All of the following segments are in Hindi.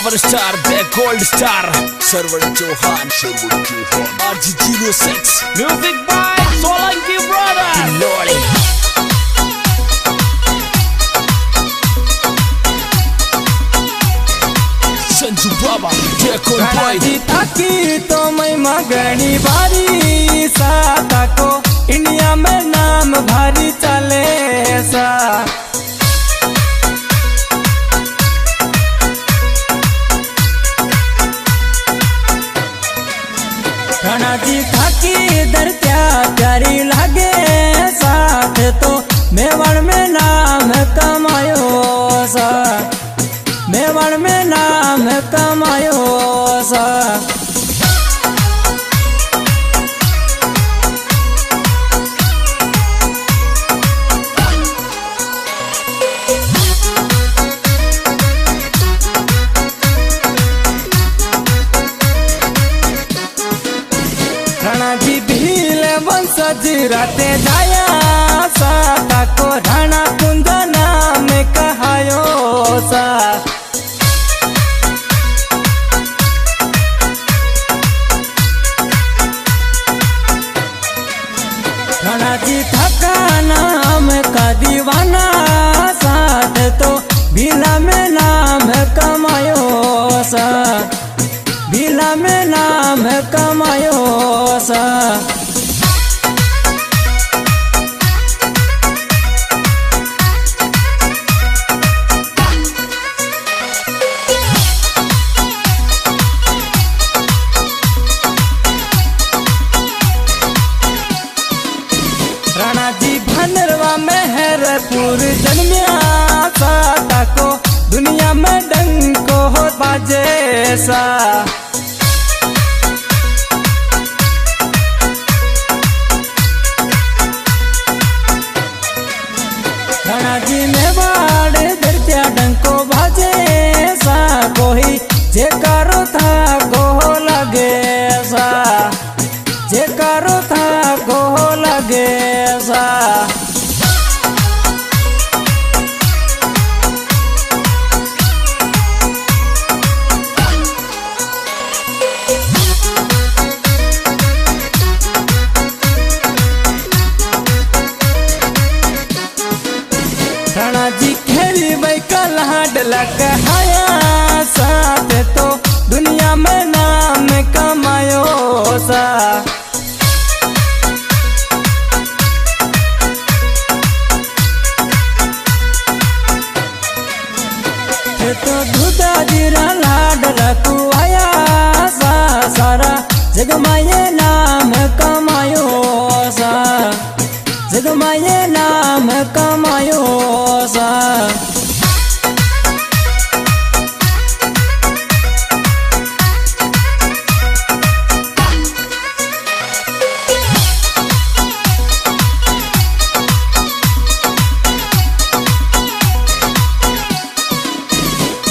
Power star the gold star Sarvan Chauhan RG06 music by Solanki brothers Lodi Sanju Baba टेकोन boy थकी तो मैं मगनी भारी साता को इंडिया में नाम भारी चले सा जी थकी दर क्या प्यारी लगे साथ तो मेवाड़ में नाम कमायो सा मेवाड़ में नाम कमायो सा जी भील वंशज राते जाया साता को ढाणा कुंज नाम कहायो सा ढाणा जी थका नाम का दीवाना साथ तो भीला में नाम कमायो सा भीला में नाम कमायो सा राणा जी भनरवा मेहरपुर जन्मिया साता को दुनिया में डंको हो बाजे सा राणा जी मेवाड़ दर्त्या डंको बाजे सा कोई जे कारो था गोहो लगे सा जे कारो था गोहो लगे सा राणा जी खेली भाई कलहट लकहाया साथ तो दुनिया में नाम कमायो सा तो धुदा जीरा लाड लकुआया सा सारा जग माये नाम कमायो सा जग माये नाम कमायो सा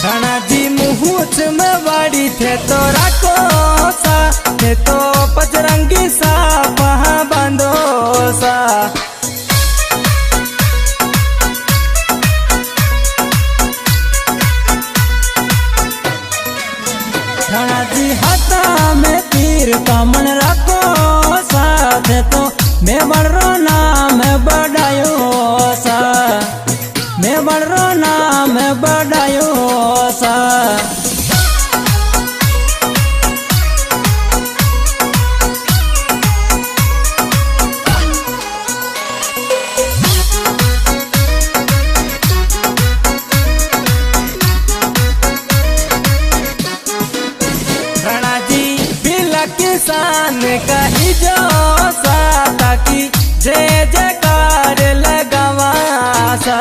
राणा जी मुहूर्त में वाड़ी थे तो राको सा थे तो पचरंगी सा वहाँ बांधो सा राणा जी हाथा में तीर कामन राखो साथ तो मेवाड़ रो नाम बढ़ायो सा मेवाड़ रो नाम बढ़ायो सा राणा जी बिला किसान का ही जो साता की जय जयकार लगावा सा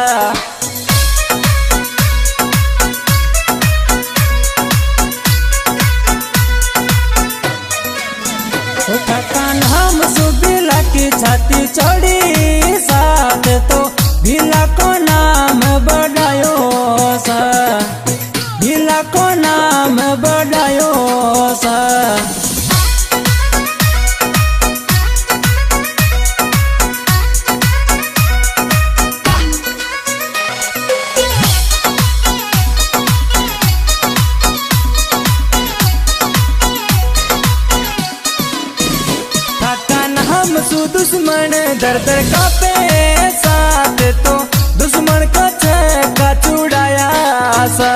थकान हम सुबिला की छाती चढ़ी साथ तो भीला को नाम बढ़ायो सा भीला को नाम बढ़ायो सा दर दर कापे साथ तो दुश्मन का छक्का छुड़ाया सा।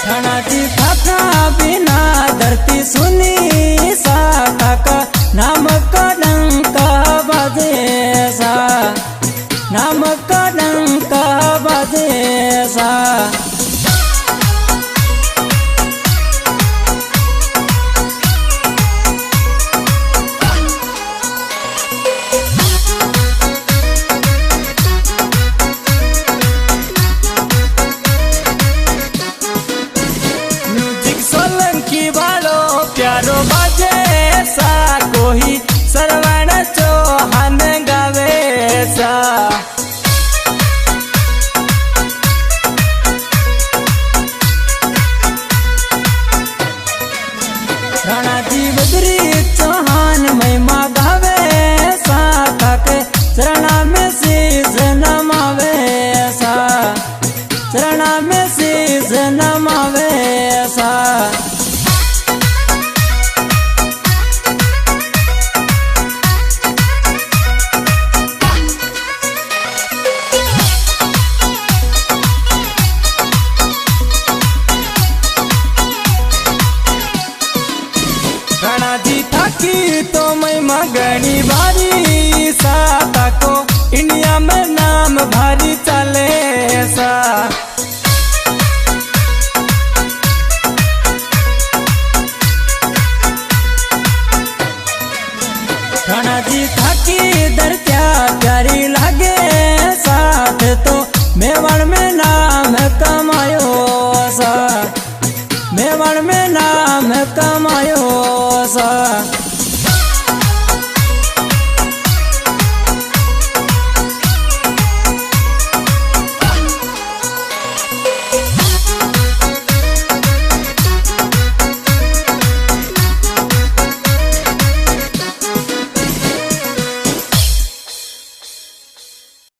थानाजी था बिना धरती सुनी सा, का नाम का डंका बाजे सा, नाम का डंका बाजे सा। प्यारो बाजे सा, कोई सरवण चौहान गावे सा। राणाजी बद्री चौहान महिमा गावे सा, काके चरणा में शीश नमावे सा, चरणा में शीश नमावे सा। राणाजी थाकी तो महिमा गणी भारी सा, ताको इंडिया में नाम भारी चले सा। राणाजी थाकी दरत्या प्यारी लागे साथ तो मेवाड़ में नाम कमा